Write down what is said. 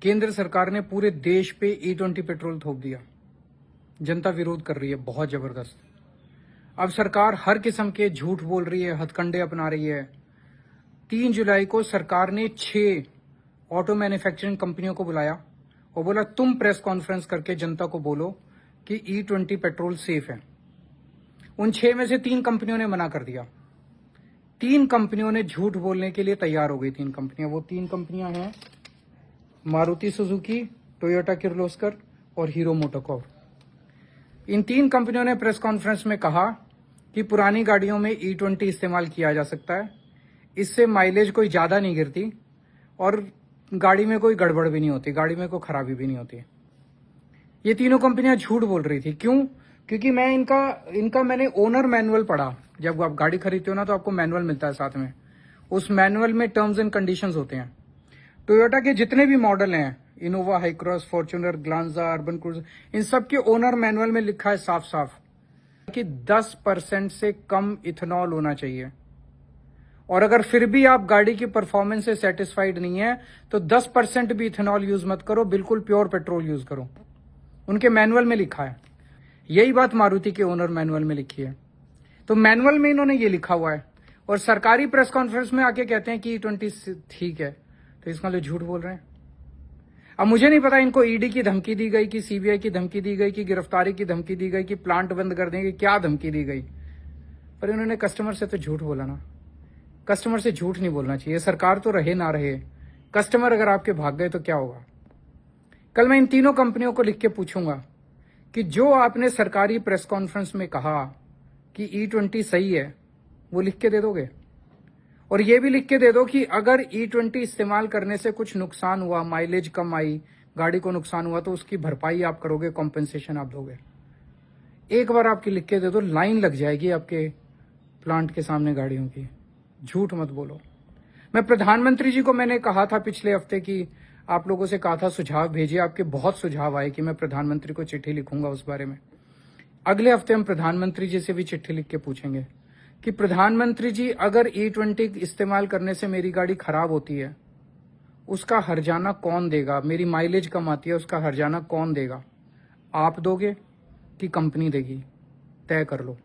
केंद्र सरकार ने पूरे देश पे E20 पेट्रोल थोप दिया। जनता विरोध कर रही है बहुत जबरदस्त। अब सरकार हर किस्म के झूठ बोल रही है, हथकंडे अपना रही है। 3 जुलाई को सरकार ने 6 ऑटो मैन्युफैक्चरिंग कंपनियों को बुलाया और बोला तुम प्रेस कॉन्फ्रेंस करके जनता को बोलो कि E20 पेट्रोल सेफ है। उन 6 में से 3 कंपनियों ने मना कर दिया। 3 कंपनियों ने झूठ बोलने के लिए तैयार हो गई। 3 कंपनियां, वो 3 कंपनियां हैं मारुति सुजुकी, टोयोटा किर्लोस्कर और हीरो मोटोकॉर्प। इन 3 कंपनियों ने प्रेस कॉन्फ्रेंस में कहा कि पुरानी गाड़ियों में E20 इस्तेमाल किया जा सकता है, इससे माइलेज कोई ज्यादा नहीं गिरती और गाड़ी में कोई गड़बड़ भी नहीं होती, गाड़ी में कोई खराबी भी नहीं होती। ये तीनों कंपनियां झूठ बोल रही थी। क्यों? क्योंकि मैं इनका मैंने ओनर मैनुअल पढ़ा। जब आप गाड़ी खरीदते हो ना तो आपको मैनुअल मिलता है साथ में। उस मैनुअल में टर्म्स एंड कंडीशंस होते हैं। टोयोटा के जितने भी मॉडल हैं, Innova, Hycross, Fortuner, Glanza, Urban Cruiser, इन सब के ओनर मैनुअल में लिखा है साफ साफ कि 10% से कम इथेनॉल होना चाहिए। और अगर फिर भी आप गाड़ी की परफॉर्मेंस से सेटिस्फाइड नहीं है तो 10% भी इथेनॉल यूज मत करो, बिल्कुल प्योर पेट्रोल यूज करो। उनके मैनुअल में लिखा है। यही बात मारुति के ओनर मैनुअल में लिखी है। तो मैनुअल में इन्होंने ये लिखा हुआ है और सरकारी प्रेस कॉन्फ्रेंस में आके कहते हैं कि E20 ठीक है, तो इसका लिए झूठ बोल रहे हैं। अब मुझे नहीं पता इनको ईडी की धमकी दी गई कि सीबीआई की धमकी दी गई कि गिरफ्तारी की धमकी दी गई कि प्लांट बंद कर देंगे, क्या धमकी दी गई, पर इन्होंने कस्टमर से तो झूठ बोला ना। कस्टमर से झूठ नहीं बोलना चाहिए। सरकार तो रहे ना रहे, कस्टमर अगर आपके भाग गए तो क्या होगा। कल मैं इन तीनों कंपनियों को लिख के पूछूंगा कि जो आपने सरकारी प्रेस कॉन्फ्रेंस में कहा कि E20 सही है, वो लिख के दे दोगे। और ये भी लिख के दे दो कि अगर E20 इस्तेमाल करने से कुछ नुकसान हुआ, माइलेज कम आई, गाड़ी को नुकसान हुआ, तो उसकी भरपाई आप करोगे, कॉम्पेंसेशन आप दोगे। एक बार आपकी लिख के दे दो, लाइन लग जाएगी आपके प्लांट के सामने गाड़ियों की। झूठ मत बोलो। मैं प्रधानमंत्री जी को मैंने कहा था पिछले हफ्ते कि आप लोगों से कहा था सुझाव भेजिए। आपके बहुत सुझाव आए कि मैं प्रधानमंत्री को चिट्ठी लिखूंगा उस बारे में। अगले हफ्ते हम प्रधानमंत्री जी से भी चिट्ठी लिख के पूछेंगे कि प्रधानमंत्री जी, अगर E20 इस्तेमाल करने से मेरी गाड़ी खराब होती है, उसका हर्जाना कौन देगा? मेरी माइलेज कम आती है, उसका हर्जाना कौन देगा? आप दोगे कि कंपनी देगी? तय कर लो।